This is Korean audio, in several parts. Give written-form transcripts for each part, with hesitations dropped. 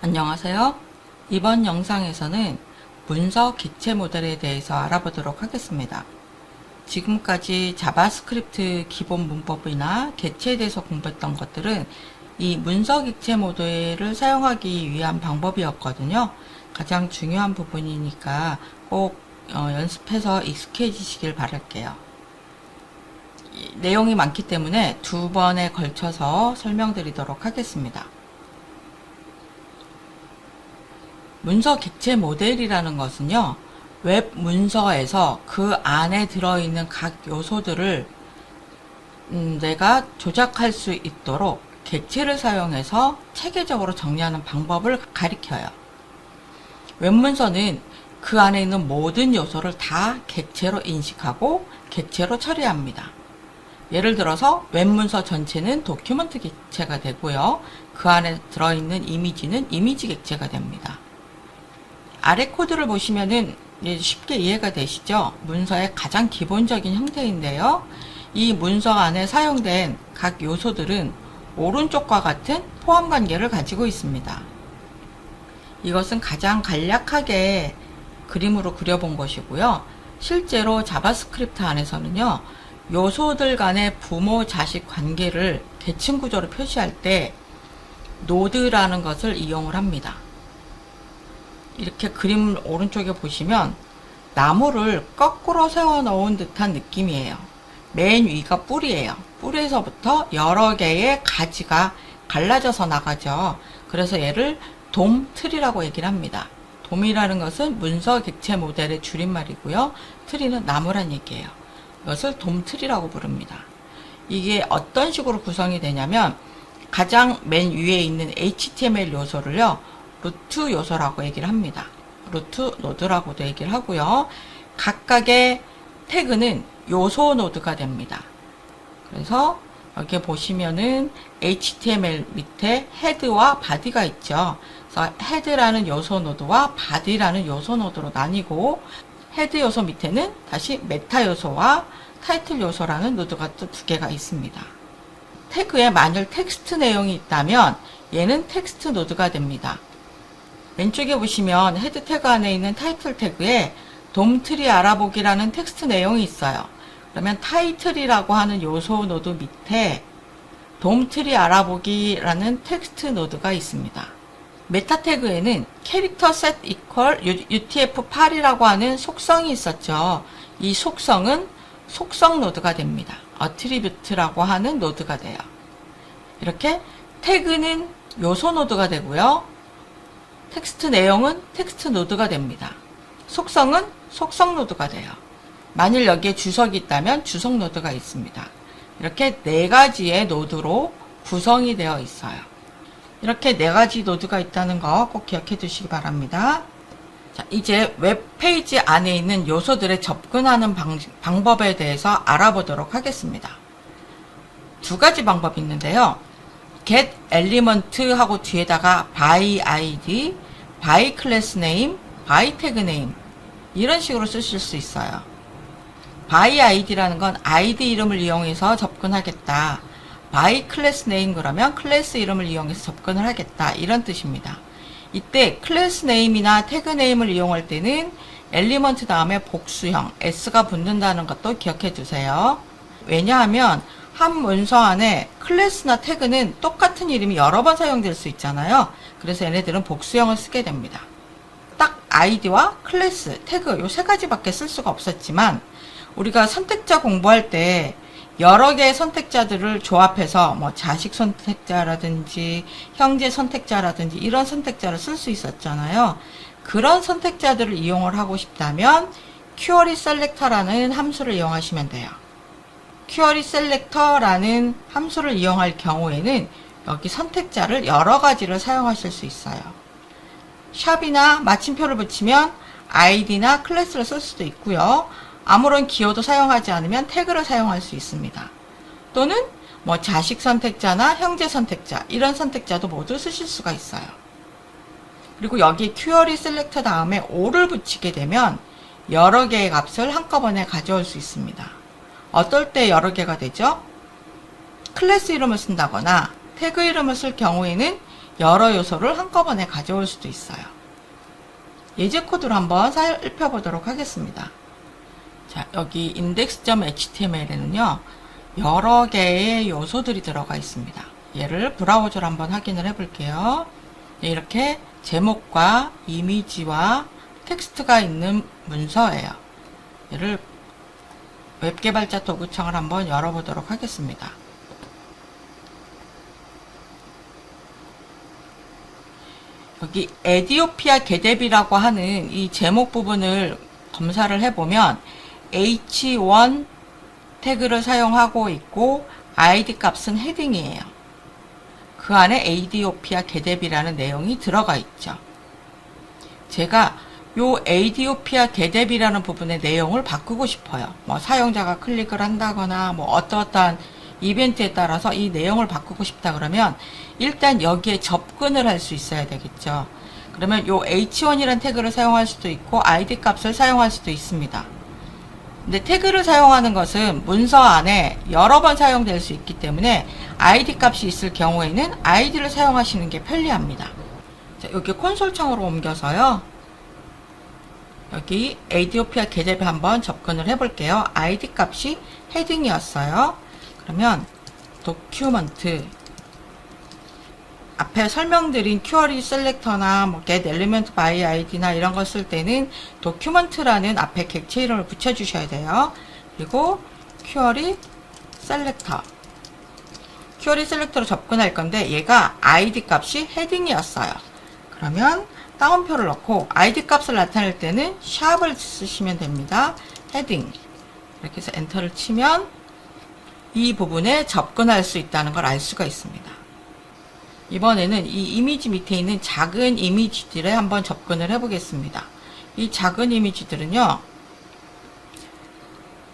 안녕하세요. 이번 영상에서는 문서 객체 모델에 대해서 알아보도록 하겠습니다. 지금까지 자바스크립트 기본 문법이나 객체에 대해서 공부했던 것들은 이 문서 객체 모델을 사용하기 위한 방법이었거든요. 가장 중요한 부분이니까 꼭 연습해서 익숙해지시길 바랄게요. 내용이 많기 때문에 두 번에 걸쳐서 설명드리도록 하겠습니다. 문서 객체 모델이라는 것은요, 웹 문서에서 그 안에 들어있는 각 요소들을 내가 조작할 수 있도록 객체를 사용해서 체계적으로 정리하는 방법을 가리켜요. 웹 문서는 그 안에 있는 모든 요소를 다 객체로 인식하고 객체로 처리합니다. 예를 들어서 웹 문서 전체는 도큐먼트 객체가 되고요. 그 안에 들어있는 이미지는 이미지 객체가 됩니다. 아래 코드를 보시면은 쉽게 이해가 되시죠? 문서의 가장 기본적인 형태인데요. 이 문서 안에 사용된 각 요소들은 오른쪽과 같은 포함 관계를 가지고 있습니다. 이것은 가장 간략하게 그림으로 그려본 것이고요. 실제로 자바스크립트 안에서는요, 요소들 간의 부모 자식 관계를 계층 구조로 표시할 때 노드라는 것을 이용을 합니다. 이렇게 그림 오른쪽에 보시면 나무를 거꾸로 세워 놓은 듯한 느낌이에요. 맨 위가 뿌리예요. 뿌리에서부터 여러 개의 가지가 갈라져서 나가죠. 그래서 얘를 돔트리라고 얘기를 합니다. 돔이라는 것은 문서 객체 모델의 줄임말이고요. 트리는 나무란 얘기예요. 이것을 돔트리라고 부릅니다. 이게 어떤 식으로 구성이 되냐면 가장 맨 위에 있는 HTML 요소를요, 루트 요소라고 얘기를 합니다. 루트 노드라고도 얘기를 하고요. 각각의 태그는 요소 노드가 됩니다. 그래서 여기 보시면은 HTML 밑에 헤드와 바디가 있죠. 그래서 헤드라는 요소 노드와 바디라는 요소 노드로 나뉘고, 헤드 요소 밑에는 다시 메타 요소와 타이틀 요소라는 노드가 또 두 개가 있습니다. 태그에 만일 텍스트 내용이 있다면 얘는 텍스트 노드가 됩니다. 왼쪽에 보시면 헤드 태그 안에 있는 타이틀 태그에 돔트리 알아보기라는 텍스트 내용이 있어요. 그러면 타이틀이라고 하는 요소 노드 밑에 돔트리 알아보기라는 텍스트 노드가 있습니다. 메타 태그에는 캐릭터 셋 이퀄 UTF-8이라고 하는 속성이 있었죠. 이 속성은 속성 노드가 됩니다. 어트리뷰트라고 하는 노드가 돼요. 이렇게 태그는 요소 노드가 되고요. 텍스트 내용은 텍스트 노드가 됩니다. 속성은 속성 노드가 돼요. 만일 여기에 주석이 있다면 주석 노드가 있습니다. 이렇게 네 가지의 노드로 구성이 되어 있어요. 이렇게 네 가지 노드가 있다는 거 꼭 기억해 두시기 바랍니다. 자, 이제 웹페이지 안에 있는 요소들에 접근하는 방법에 대해서 알아보도록 하겠습니다. 두 가지 방법이 있는데요. get element 하고 뒤에다가 by id, by class name, by tag name 이런 식으로 쓰실 수 있어요. by id라는 건 id 이름을 이용해서 접근하겠다. by class name 그러면 클래스 이름을 이용해서 접근을 하겠다. 이런 뜻입니다. 이때 클래스 네임이나 태그 네임을 이용할 때는 엘리먼트 다음에 복수형 s가 붙는다는 것도 기억해 두세요. 왜냐하면 한 문서 안에 클래스나 태그는 똑같은 이름이 여러 번 사용될 수 있잖아요. 그래서 얘네들은 복수형을 쓰게 됩니다. 딱 id와 클래스, 태그 요 세 가지밖에 쓸 수가 없었지만 우리가 선택자 공부할 때 여러 개의 선택자들을 조합해서 뭐 자식 선택자라든지 형제 선택자라든지 이런 선택자를 쓸 수 있었잖아요. 그런 선택자들을 이용을 하고 싶다면 query selector라는 함수를 이용하시면 돼요. query selector라는 함수를 이용할 경우에는 여기 선택자를 여러 가지를 사용하실 수 있어요. 샵이나 마침표를 붙이면 id나 클래스를 쓸 수도 있고요. 아무런 기호도 사용하지 않으면 태그를 사용할 수 있습니다. 또는 뭐 자식 선택자나 형제 선택자 이런 선택자도 모두 쓰실 수가 있어요. 그리고 여기 query selector 다음에 o를 붙이게 되면 여러 개의 값을 한꺼번에 가져올 수 있습니다. 어떨 때 여러 개가 되죠? 클래스 이름을 쓴다거나 태그 이름을 쓸 경우에는 여러 요소를 한꺼번에 가져올 수도 있어요. 예제 코드로 한번 살펴보도록 하겠습니다. 자, 여기 index.html에는요, 여러 개의 요소들이 들어가 있습니다. 얘를 브라우저로 한번 확인을 해볼게요. 이렇게 제목과 이미지와 텍스트가 있는 문서예요. 얘를 웹개발자 도구창을 한번 열어보도록 하겠습니다. 여기 에디오피아 게뎁이라고 하는 이 제목 부분을 검사를 해보면 h1 태그를 사용하고 있고 id 값은 헤딩이에요. 그 안에 에디오피아 게뎁이라는 내용이 들어가 있죠. 제가 요 에디오피아 게뎁이라는 부분의 내용을 바꾸고 싶어요. 뭐 사용자가 클릭을 한다거나 뭐 어떠한 이벤트에 따라서 이 내용을 바꾸고 싶다 그러면 일단 여기에 접근을 할 수 있어야 되겠죠. 그러면 요 h1이라는 태그를 사용할 수도 있고 id 값을 사용할 수도 있습니다. 근데 태그를 사용하는 것은 문서 안에 여러 번 사용될 수 있기 때문에 id 값이 있을 경우에는 id를 사용하시는 게 편리합니다. 자, 여기 콘솔 창으로 옮겨서요. 여기 에디오피아 게뎁에 한번 접근을 해볼게요. id 값이 헤딩이었어요. 그러면 도큐먼트 앞에 설명드린 큐어리 셀렉터나 뭐 get element by id나 이런 거 쓸 때는 도큐먼트라는 앞에 객체 이름을 붙여주셔야 돼요. 그리고 큐어리 셀렉터 로 접근할 건데 얘가 id 값이 헤딩이었어요. 그러면 따옴표를 넣고 id 값을 나타낼 때는 샵을 쓰시면 됩니다. 헤딩 이렇게 해서 엔터를 치면 이 부분에 접근할 수 있다는 걸 알 수가 있습니다. 이번에는 이 이미지 밑에 있는 작은 이미지들에 한번 접근을 해보겠습니다. 이 작은 이미지들은요,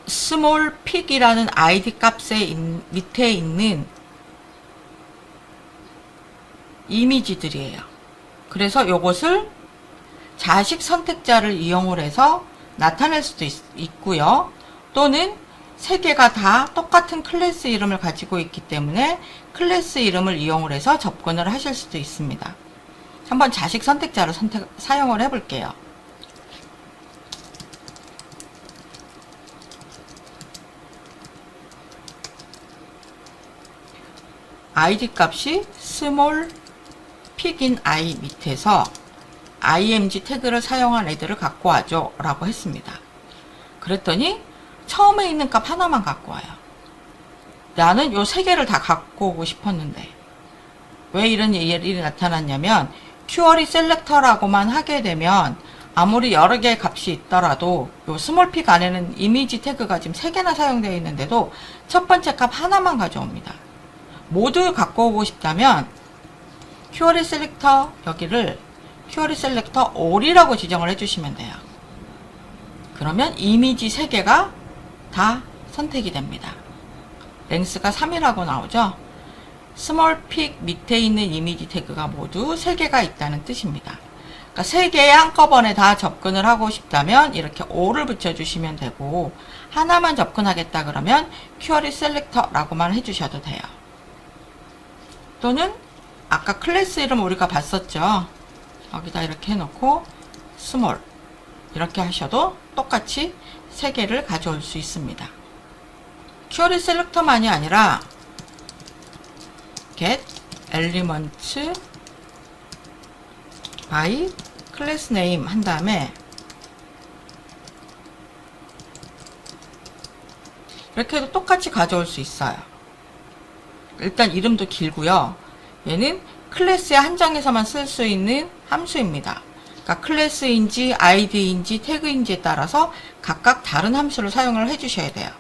small pig이라는 id 값의 밑에 있는 이미지들이에요. 그래서 요것을 자식 선택자를 이용을 해서 나타낼 수도 있고요. 또는 세 개가 다 똑같은 클래스 이름을 가지고 있기 때문에 클래스 이름을 이용을 해서 접근을 하실 수도 있습니다. 한번 자식 선택자를 사용을 해볼게요. id 값이 small pigin i 밑에서 img 태그를 사용한 애들을 갖고 와줘 라고 했습니다. 그랬더니 처음에 있는 값 하나만 갖고 와요. 나는 요 세 개를 다 갖고 오고 싶었는데 왜 이런 일이 나타났냐면 큐어리 셀렉터라고만 하게 되면 아무리 여러 개의 값이 있더라도 요 스몰 픽 안에는 이미지 태그가 지금 3개나 사용되어 있는데도 첫 번째 값 하나만 가져옵니다. 모두 갖고 오고 싶다면 큐어리 셀렉터 여기를 큐어리 셀렉터 all이라고 지정을 해주시면 돼요. 그러면 이미지 3개가 다 선택이 됩니다. 랭스가 3이라고 나오죠. 스몰 픽 밑에 있는 이미지 태그가 모두 3개가 있다는 뜻입니다. 그러니까 3개에 한꺼번에 다 접근을 하고 싶다면 이렇게 all을 붙여주시면 되고 하나만 접근하겠다 그러면 큐어리 셀렉터라고만 해주셔도 돼요. 또는 아까 클래스 이름 우리가 봤었죠. 여기다 이렇게 해놓고 스몰 이렇게 하셔도 똑같이 3개를 가져올 수 있습니다. 큐어리 셀렉터만이 아니라 get element by class name 한 다음에 이렇게 해도 똑같이 가져올 수 있어요. 일단 이름도 길고요. 얘는 클래스의 한 장에서만 쓸 수 있는 함수입니다. 그러니까 클래스인지 id인지 태그인지에 따라서 각각 다른 함수를 사용을 해주셔야 돼요.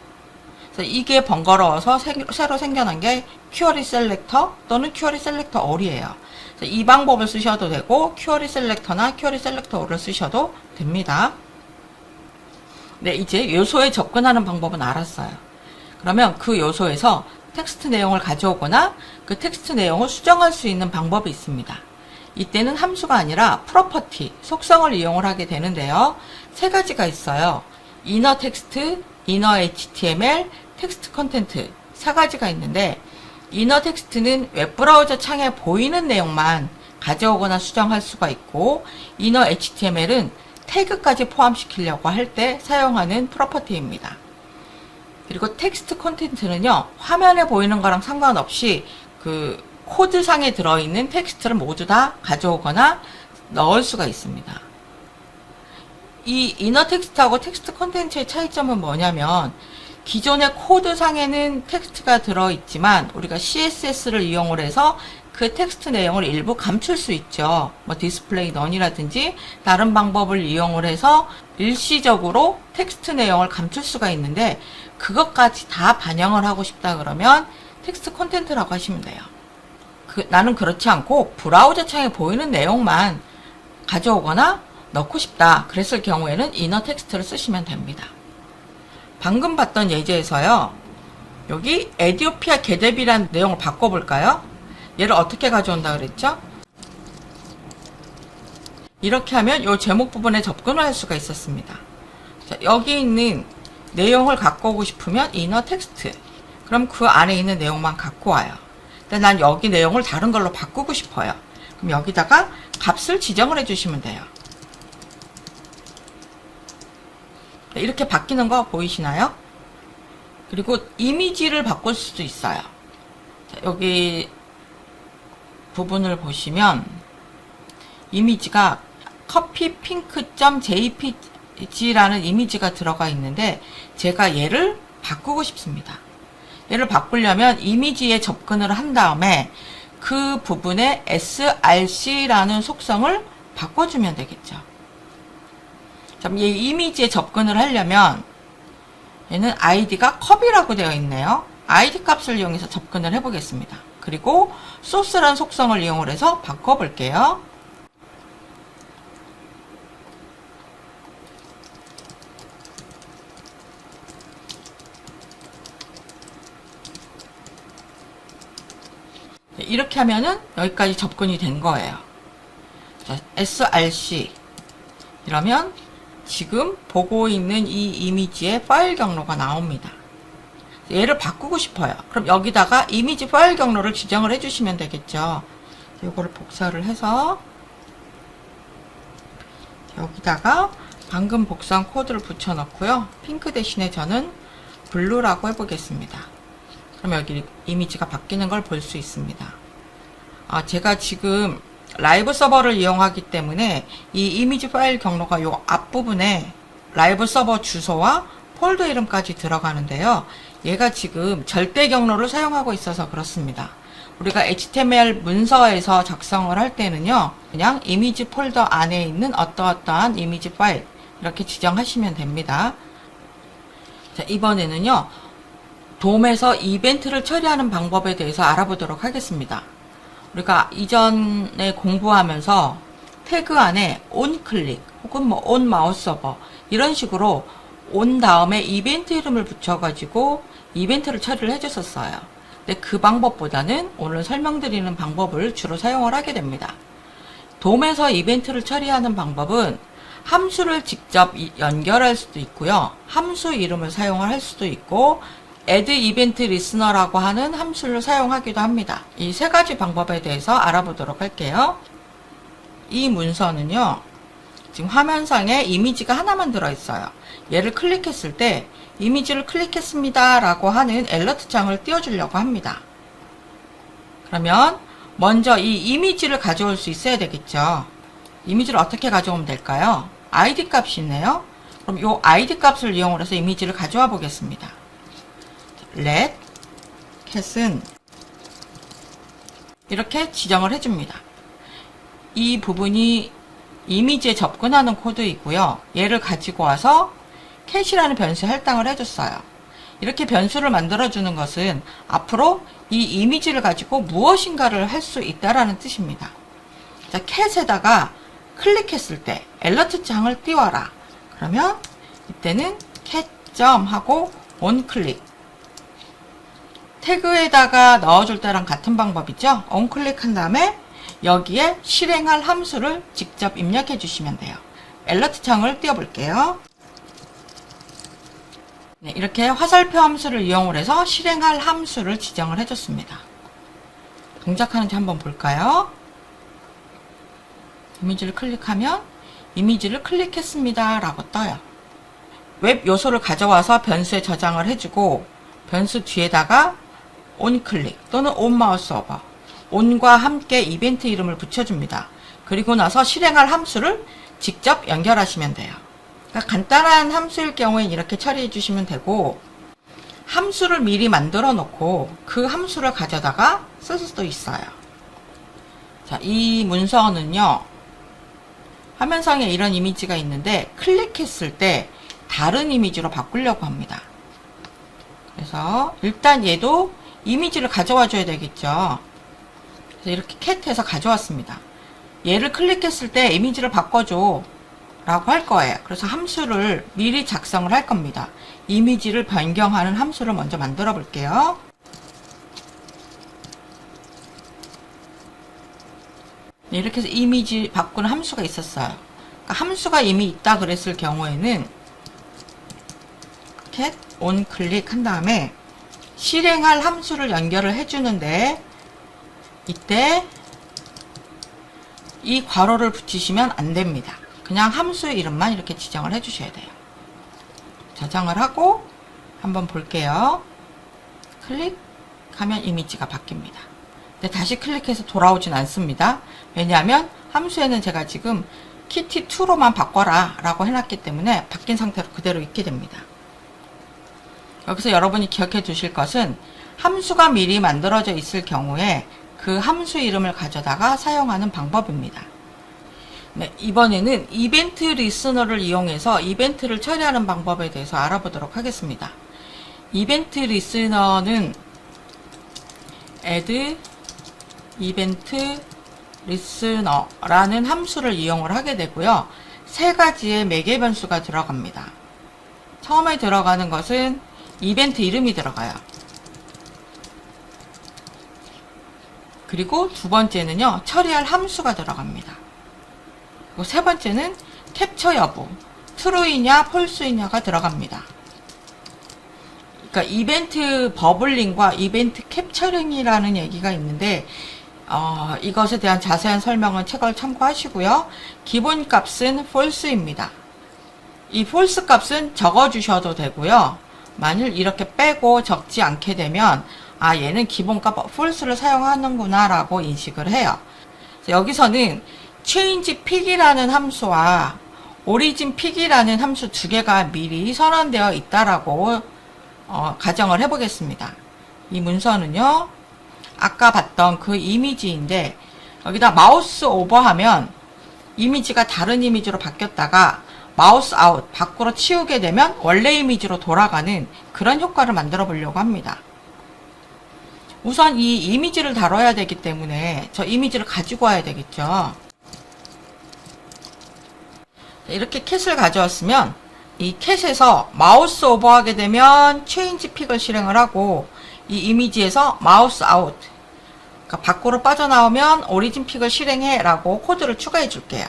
그래서 이게 번거로워서 새로 생겨난 게 큐어리 셀렉터 또는 큐어리 셀렉터 all이에요. 이 방법을 쓰셔도 되고 큐어리 셀렉터나 큐어리 셀렉터 all을 쓰셔도 됩니다. 네, 이제 요소에 접근하는 방법은 알았어요. 그러면 그 요소에서 텍스트 내용을 가져오거나 그 텍스트 내용을 수정할 수 있는 방법이 있습니다. 이때는 함수가 아니라 프로퍼티, 속성을 이용을 하게 되는데요. 3가지가 있어요. 이너 텍스트, 이너 HTML, 텍스트 컨텐트 4가지가 있는데 이너 텍스트는 웹브라우저 창에 보이는 내용만 가져오거나 수정할 수가 있고, 이너 HTML은 태그까지 포함시키려고 할 때 사용하는 프로퍼티입니다. 그리고 텍스트 콘텐츠는요, 화면에 보이는 거랑 상관없이 그 코드상에 들어있는 텍스트를 모두 다 가져오거나 넣을 수가 있습니다. 이 이너 텍스트하고 텍스트 콘텐츠의 차이점은 뭐냐면, 기존의 코드상에는 텍스트가 들어있지만 우리가 CSS를 이용을 해서 그 텍스트 내용을 일부 감출 수 있죠. 뭐 디스플레이 넌이라든지 다른 방법을 이용을 해서 일시적으로 텍스트 내용을 감출 수가 있는데, 그것까지 다 반영을 하고 싶다 그러면 텍스트 콘텐츠라고 하시면 돼요. 나는 그렇지 않고 브라우저 창에 보이는 내용만 가져오거나 넣고 싶다 그랬을 경우에는 이너 텍스트를 쓰시면 됩니다. 방금 봤던 예제에서요, 여기 에디오피아 게뎁이라는 내용을 바꿔볼까요? 얘를 어떻게 가져온다 그랬죠? 이렇게 하면 이 제목 부분에 접근을 할 수가 있었습니다. 자, 여기 있는 내용을 갖고 오고 싶으면 이너 텍스트, 그럼 그 안에 있는 내용만 갖고 와요. 근데 난 여기 내용을 다른 걸로 바꾸고 싶어요. 그럼 여기다가 값을 지정을 해주시면 돼요. 이렇게 바뀌는 거 보이시나요? 그리고 이미지를 바꿀 수도 있어요. 자, 여기 부분을 보시면 이미지가 커피핑크.jpg라는 이미지가 들어가 있는데, 제가 얘를 바꾸고 싶습니다. 얘를 바꾸려면 이미지에 접근을 한 다음에 그 부분에 src라는 속성을 바꿔주면 되겠죠. 이 이미지에 접근을 하려면 얘는 id가 컵이라고 되어 있네요. id 값을 이용해서 접근을 해보겠습니다. 그리고 소스라는 속성을 이용을 해서 바꿔볼게요. 이렇게 하면은 여기까지 접근이 된 거예요. 자, src 이러면 지금 보고 있는 이 이미지의 파일 경로가 나옵니다. 얘를 바꾸고 싶어요. 그럼 여기다가 이미지 파일 경로를 지정을 해주시면 되겠죠. 이거를 복사를 해서 여기다가 방금 복사한 코드를 붙여넣고요. 핑크 대신에 저는 블루라고 해보겠습니다. 그럼 여기 이미지가 바뀌는 걸 볼 수 있습니다. 제가 지금 라이브 서버를 이용하기 때문에 이 이미지 파일 경로가 요 앞부분에 라이브 서버 주소와 폴더 이름까지 들어가는데요. 얘가 지금 절대 경로를 사용하고 있어서 그렇습니다. 우리가 HTML 문서에서 작성을 할 때는요, 그냥 이미지 폴더 안에 있는 어떠어떠한 이미지 파일 이렇게 지정하시면 됩니다. 자, 이번에는요, 돔에서 이벤트를 처리하는 방법에 대해서 알아보도록 하겠습니다. 우리가 이전에 공부하면서 태그 안에 on 클릭 혹은 뭐 on 마우스 서버 이런 식으로 on 다음에 이벤트 이름을 붙여가지고 이벤트를 처리를 해줬었어요. 근데 그 방법보다는 오늘 설명드리는 방법을 주로 사용을 하게 됩니다. 돔에서 이벤트를 처리하는 방법은 함수를 직접 연결할 수도 있고요. 함수 이름을 사용을 할 수도 있고, add event listener라고 하는 함수를 사용하기도 합니다. 이 세 가지 방법에 대해서 알아보도록 할게요. 이 문서는요, 지금 화면상에 이미지가 하나만 들어있어요. 얘를 클릭했을 때 이미지를 클릭했습니다 라고 하는 알러트 창을 띄워주려고 합니다. 그러면 먼저 이 이미지를 가져올 수 있어야 되겠죠. 이미지를 어떻게 가져오면 될까요? id 값이 있네요. 그럼 이 id 값을 이용해서 이미지를 가져와 보겠습니다. let cat은 이렇게 지정을 해줍니다. 이 부분이 이미지에 접근하는 코드이고요. 얘를 가지고 와서 cat이라는 변수에 할당을 해줬어요. 이렇게 변수를 만들어주는 것은 앞으로 이 이미지를 가지고 무엇인가를 할 수 있다라는 뜻입니다. 자, cat에다가 클릭했을 때 알러트 창을 띄워라. 그러면 이때는 cat 하고 onClick 태그에다가 넣어줄 때랑 같은 방법이죠. onClick 한 다음에 여기에 실행할 함수를 직접 입력해 주시면 돼요. 알러트 창을 띄워볼게요. 네, 이렇게 화살표 함수를 이용을 해서 실행할 함수를 지정을 해줬습니다. 동작하는지 한번 볼까요? 이미지를 클릭하면 이미지를 클릭했습니다 라고 떠요. 웹 요소를 가져와서 변수에 저장을 해주고 변수 뒤에다가 온클릭 또는 온마우스 오버, 온과 함께 이벤트 이름을 붙여줍니다. 그리고 나서 실행할 함수를 직접 연결하시면 돼요. 그러니까 간단한 함수일 경우엔 이렇게 처리해 주시면 되고, 함수를 미리 만들어 놓고 그 함수를 가져다가 쓸 수도 있어요. 자, 이 문서는요, 화면상에 이런 이미지가 있는데 클릭했을 때 다른 이미지로 바꾸려고 합니다. 그래서 일단 얘도 이미지를 가져와 줘야 되겠죠. 그래서 이렇게 캣해서 가져왔습니다. 얘를 클릭했을 때 이미지를 바꿔줘 라고 할 거예요. 그래서 함수를 미리 작성을 할 겁니다. 이미지를 변경하는 함수를 먼저 만들어 볼게요. 네, 이렇게 해서 이미지 바꾸는 함수가 있었어요. 그러니까 함수가 이미 있다 그랬을 경우에는 cat on 클릭 한 다음에 실행할 함수를 연결을 해주는데, 이때 이 괄호를 붙이시면 안 됩니다. 그냥 함수의 이름만 이렇게 지정을 해주셔야 돼요. 저장을 하고 한번 볼게요. 클릭하면 이미지가 바뀝니다. 근데 다시 클릭해서 돌아오진 않습니다. 왜냐하면 함수에는 제가 지금 kitty2로만 바꿔라 라고 해놨기 때문에 바뀐 상태로 그대로 있게 됩니다. 여기서 여러분이 기억해 두실 것은 함수가 미리 만들어져 있을 경우에 그 함수 이름을 가져다가 사용하는 방법입니다. 네, 이번에는 이벤트 리스너를 이용해서 이벤트를 처리하는 방법에 대해서 알아보도록 하겠습니다. 이벤트 리스너는 add 이벤트 리스너라는 함수를 이용을 하게 되고요. 세 가지의 매개 변수가 들어갑니다. 처음에 들어가는 것은 이벤트 이름이 들어가요. 그리고 두 번째는요, 처리할 함수가 들어갑니다. 그리고 세 번째는 캡처 여부, true이냐 false이냐가 들어갑니다. 그러니까 이벤트 버블링과 이벤트 캡처링이라는 얘기가 있는데, 이것에 대한 자세한 설명은 책을 참고하시고요. 기본 값은 false입니다. 이 false 값은 적어주셔도 되고요. 만일 이렇게 빼고 적지 않게 되면 얘는 기본값 false를 사용하는구나 라고 인식을 해요. 여기서는 change pic이라는 함수와 origin pic이라는 함수 두 개가 미리 선언되어 있다라고 가정을 해보겠습니다. 이 문서는요, 아까 봤던 그 이미지인데 여기다 마우스 오버하면 이미지가 다른 이미지로 바뀌었다가 마우스 아웃, 밖으로 치우게 되면 원래 이미지로 돌아가는 그런 효과를 만들어 보려고 합니다. 우선 이 이미지를 다뤄야 되기 때문에 저 이미지를 가지고 와야 되겠죠. 이렇게 캣을 가져왔으면 이 캣에서 마우스 오버하게 되면 체인지 픽을 실행을 하고, 이 이미지에서 마우스 아웃, 그러니까 밖으로 빠져나오면 오리진 픽을 실행해 라고 코드를 추가해 줄게요.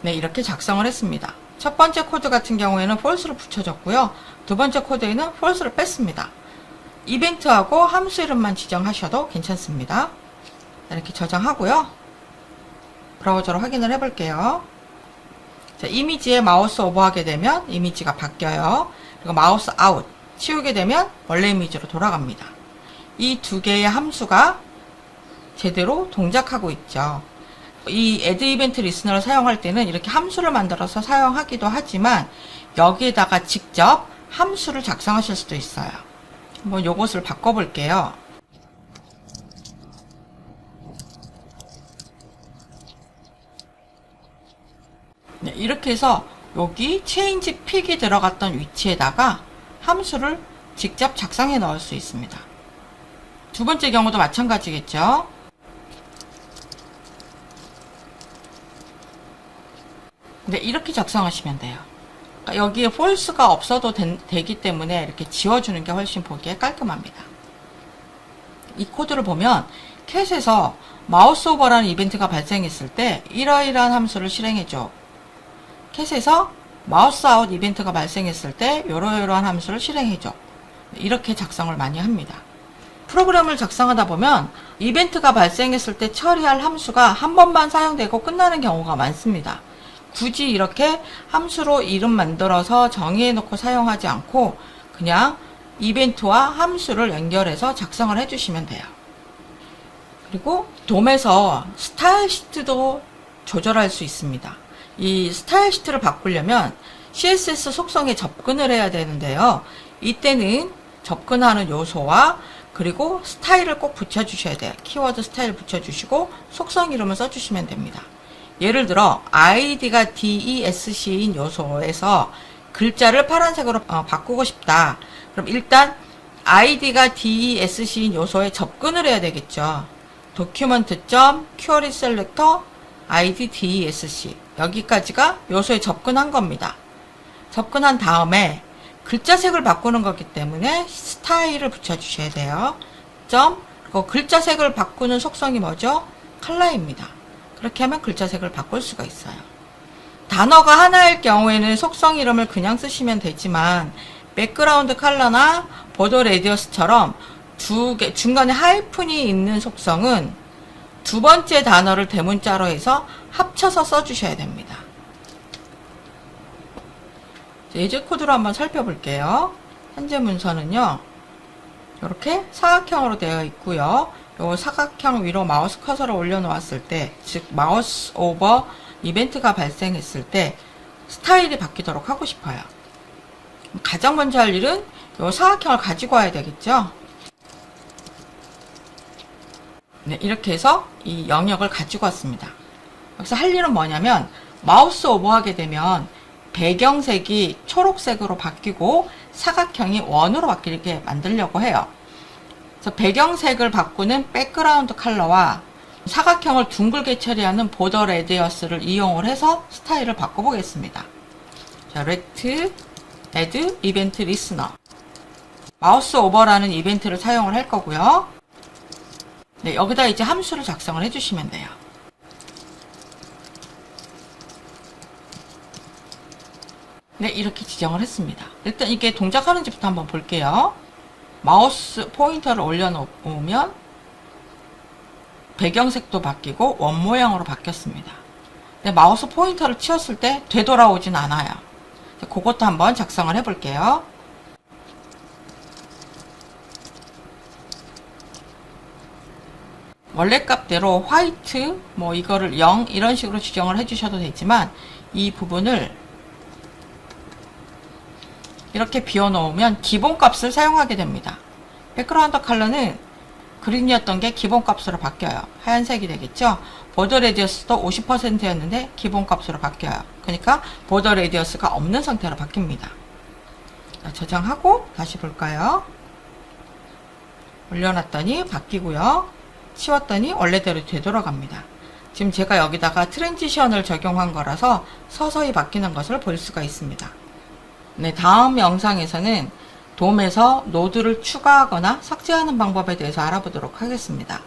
네, 이렇게 작성을 했습니다. 첫 번째 코드 같은 경우에는 false를 붙여줬고요. 두 번째 코드에는 false를 뺐습니다. 이벤트하고 함수 이름만 지정하셔도 괜찮습니다. 이렇게 저장하고요. 브라우저로 확인을 해볼게요. 자, 이미지에 마우스 오버하게 되면 이미지가 바뀌어요. 그리고 마우스 아웃, 치우게 되면 원래 이미지로 돌아갑니다. 이 두 개의 함수가 제대로 동작하고 있죠. 이 add 이벤트 리스너를 사용할 때는 이렇게 함수를 만들어서 사용하기도 하지만 여기에다가 직접 함수를 작성하실 수도 있어요. 한번 요것을 바꿔볼게요. 네, 이렇게 해서 여기 change 픽이 들어갔던 위치에다가 함수를 직접 작성해 넣을 수 있습니다. 두 번째 경우도 마찬가지겠죠. 네, 이렇게 작성하시면 돼요. 그러니까 여기에 false가 없어도 되기 때문에 이렇게 지워주는 게 훨씬 보기에 깔끔합니다. 이 코드를 보면 캣에서 마우스 오버라는 이벤트가 발생했을 때 이러이러한 함수를 실행해줘. 캣에서 마우스 아웃 이벤트가 발생했을 때 이러이러한 함수를 실행해줘. 이렇게 작성을 많이 합니다. 프로그램을 작성하다 보면 이벤트가 발생했을 때 처리할 함수가 한 번만 사용되고 끝나는 경우가 많습니다. 굳이 이렇게 함수로 이름 만들어서 정의해 놓고 사용하지 않고 그냥 이벤트와 함수를 연결해서 작성을 해주시면 돼요. 그리고 돔에서 스타일 시트도 조절할 수 있습니다. 이 스타일 시트를 바꾸려면 CSS 속성에 접근을 해야 되는데요. 이때는 접근하는 요소와 그리고 스타일을 꼭 붙여주셔야 돼요. 키워드 스타일 붙여주시고 속성 이름을 써주시면 됩니다. 예를 들어 id가 DESC인 요소에서 글자를 파란색으로 바꾸고 싶다. 그럼 일단 id가 DESC인 요소에 접근을 해야 되겠죠. document.query selector id DESC 여기까지가 요소에 접근한 겁니다. 접근한 다음에 글자색을 바꾸는 거기 때문에 스타일을 붙여주셔야 돼요. 그리고 글자색을 바꾸는 속성이 뭐죠? 컬러입니다. 그렇게 하면 글자색을 바꿀 수가 있어요. 단어가 하나일 경우에는 속성 이름을 그냥 쓰시면 되지만 백그라운드 컬러나 보더 레디어스처럼 중간에 하이픈이 있는 속성은 두 번째 단어를 대문자로 해서 합쳐서 써주셔야 됩니다. 예제 코드로 한번 살펴볼게요. 현재 문서는요, 이렇게 사각형으로 되어 있고요. 요 사각형 위로 마우스 커서를 올려놓았을 때, 즉 마우스 오버 이벤트가 발생했을 때 스타일이 바뀌도록 하고 싶어요. 가장 먼저 할 일은 요 사각형을 가지고 와야 되겠죠. 네, 이렇게 해서 이 영역을 가지고 왔습니다. 여기서 할 일은 뭐냐면 마우스 오버하게 되면 배경색이 초록색으로 바뀌고 사각형이 원으로 바뀌게 만들려고 해요. 그래서 배경색을 바꾸는 백그라운드 컬러와 사각형을 둥글게 처리하는 보더 레디어스를 이용을 해서 스타일을 바꿔보겠습니다. 자, 렉트 add 이벤트 리스너 마우스 오버라는 이벤트를 사용을 할 거고요. 네, 여기다 이제 함수를 작성을 해주시면 돼요. 네, 이렇게 지정을 했습니다. 일단 이게 동작하는지부터 한번 볼게요. 마우스 포인터를 올려놓으면 배경색도 바뀌고 원 모양으로 바뀌었습니다. 근데 마우스 포인터를 치웠을 때 되돌아오진 않아요. 그것도 한번 작성을 해볼게요. 원래 값대로 화이트, 이거를 0 이런 식으로 지정을 해주셔도 되지만 이 부분을 이렇게 비워놓으면 기본값을 사용하게 됩니다. 백그라운드 컬러는 그린이었던 게 기본값으로 바뀌어요. 하얀색이 되겠죠. 보더 레디어스도 50%였는데 기본값으로 바뀌어요. 그러니까 보더 레디어스가 없는 상태로 바뀝니다. 자, 저장하고 다시 볼까요? 올려놨더니 바뀌고요. 치웠더니 원래대로 되돌아갑니다. 지금 제가 여기다가 트랜지션을 적용한 거라서 서서히 바뀌는 것을 볼 수가 있습니다. 네, 다음 영상에서는 돔에서 노드를 추가하거나 삭제하는 방법에 대해서 알아보도록 하겠습니다.